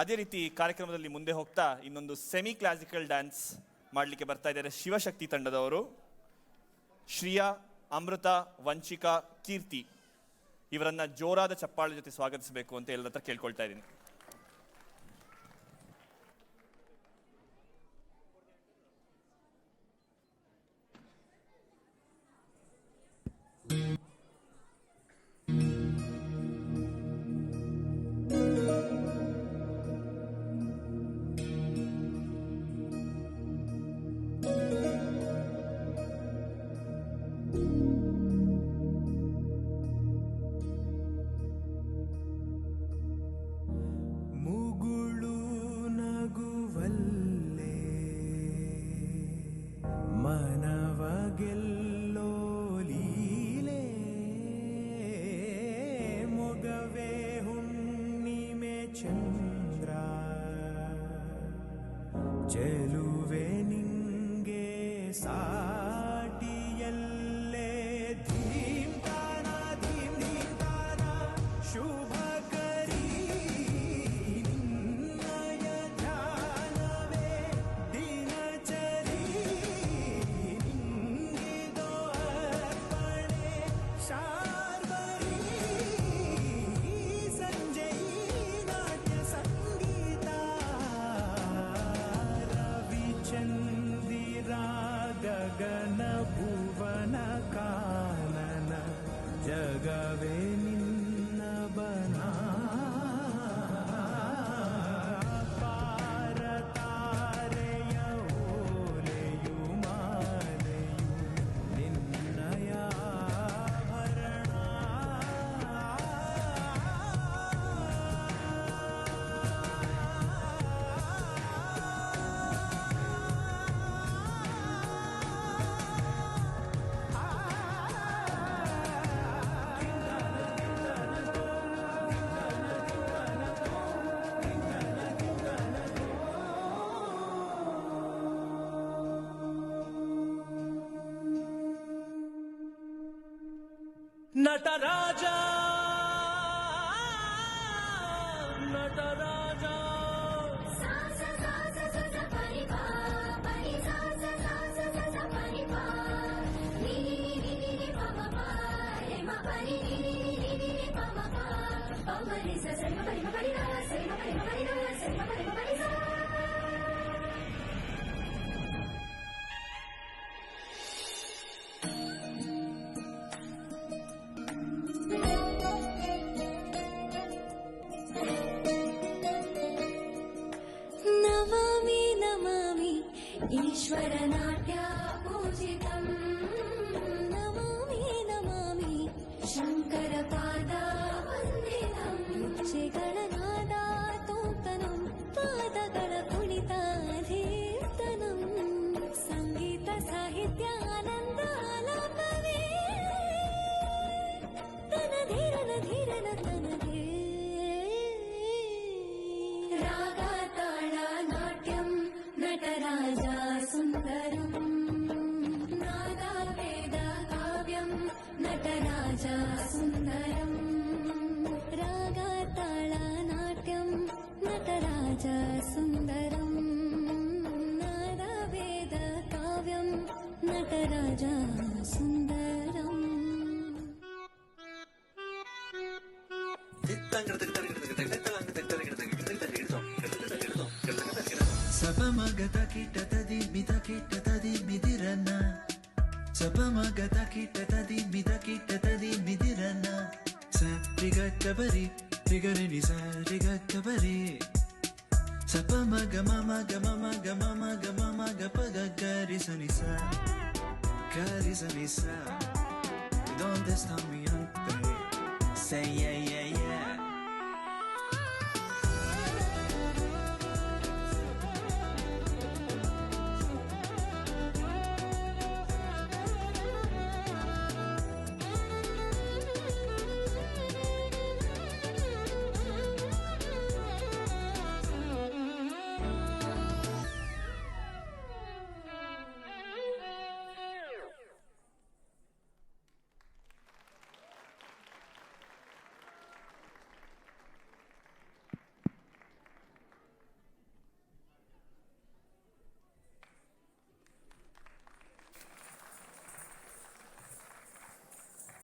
ಅದೇ ರೀತಿ ಕಾರ್ಯಕ್ರಮದಲ್ಲಿ ಮುಂದೆ ಹೋಗ್ತಾ ಇನ್ನೊಂದು ಸೆಮಿ ಕ್ಲಾಸಿಕಲ್ ಡ್ಯಾನ್ಸ್ ಮಾಡಲಿಕ್ಕೆ ಬರ್ತಾ ಇದ್ದಾರೆ ಶಿವಶಕ್ತಿ ತಂಡದವರು. ಶ್ರಿಯಾ, ಅಮೃತ, ವಂಚಿಕಾ, ಕೀರ್ತಿ ಇವರನ್ನ ಜೋರಾದ ಚಪ್ಪಾಳೆ ಜೊತೆ ಸ್ವಾಗತಿಸಬೇಕು ಅಂತ ಎಲ್ಲರ ಹತ್ರ ಕೇಳ್ಕೊಳ್ತಾ ಇದ್ದೀನಿ. ಚೆಲುವೆ ನಿಂಗೆ ಸಾಟಿಯಲ್ಲೇ ಧೀಮ್ ತಾನ ಶುಭ ಕರಿ ನಿನ್ನಯ ಧ್ಯಾನವೇ ದಿನಚರಿ ನಿಂಗಿದೋ ಅರ್ಪಣೆ ಶಾರ್ವರಿ ಸಂಜೆ ನಾಟ್ಯ ಸಂಗೀತ ಚಂದಿರಾ ಗಗನ ಭುವನ ಕಾನನ ಜಗವೇ ನಿನ್ನ ಬನ ಪಾರ ತಾರೆಯ ಓಲೆಯು ಮಾಲೆಯು ನಿನ್ನಯ ಭರಣ ನಟರಾಜ ನಟರಾಜ ಈಶ್ವರ ನಾಟ್ಯ ಪೂಜಿತಂ ನಮಾಮಿ ನಮಾಮಿ ಶಂಕರ ಪಾದ ವಂದಿತಂ ಶ್ರೀಗಣನಾದ ತೋಂತನಂ ಪಾದಗಳ ಕುಣಿತಾಧೀರ್ತನಂ ಸಂಗೀತ ಸಾಹಿತ್ಯ ಆನಂದ ಆಲಾಪವೇ ತನಧೀರನ ಧೀರನ ತನದೇ ರಾಗ ತಾಳ ನಾಟ್ಯಂ ನಟರಾಜ ಸುಂದರಂ ನಾದ ವೇದ ಕಾವ್ಯಂ ನಟರಾಜ ಸುಂದರಂ ರಾಗ ತಾಳ ನಾಟ್ಯಂ ನಟರಾಜ ಸುಂದರಂ ನಾದ ವೇದ ಕಾವ್ಯಂ ನಟರಾಜ ಸುಂದರಂ. ಸಪಮಗತ ಕಿಟ್ಟತದಿ ಮಿತಕಿಟ್ಟತದಿ ಮಿದಿರನ್ನ ಸಪಮಗತ ಕಿಟ್ಟತದಿ ಮಿತಕಿಟ್ಟತದಿ ಮಿದಿರನ್ನ ಸರಿಗಟ್ಟಬರಿ ರಿಗರಿ ನಿಸ ರಿಗಟ್ಟಬರಿ ಸಪಮಗ ಮಮ ಗಮ ಮಗ ಮಮ ಗಮ ಮಗ ಪಗ ಗರಿಸನಿಸ ಗರಿಸನಿಸ donde está mi ante say yeah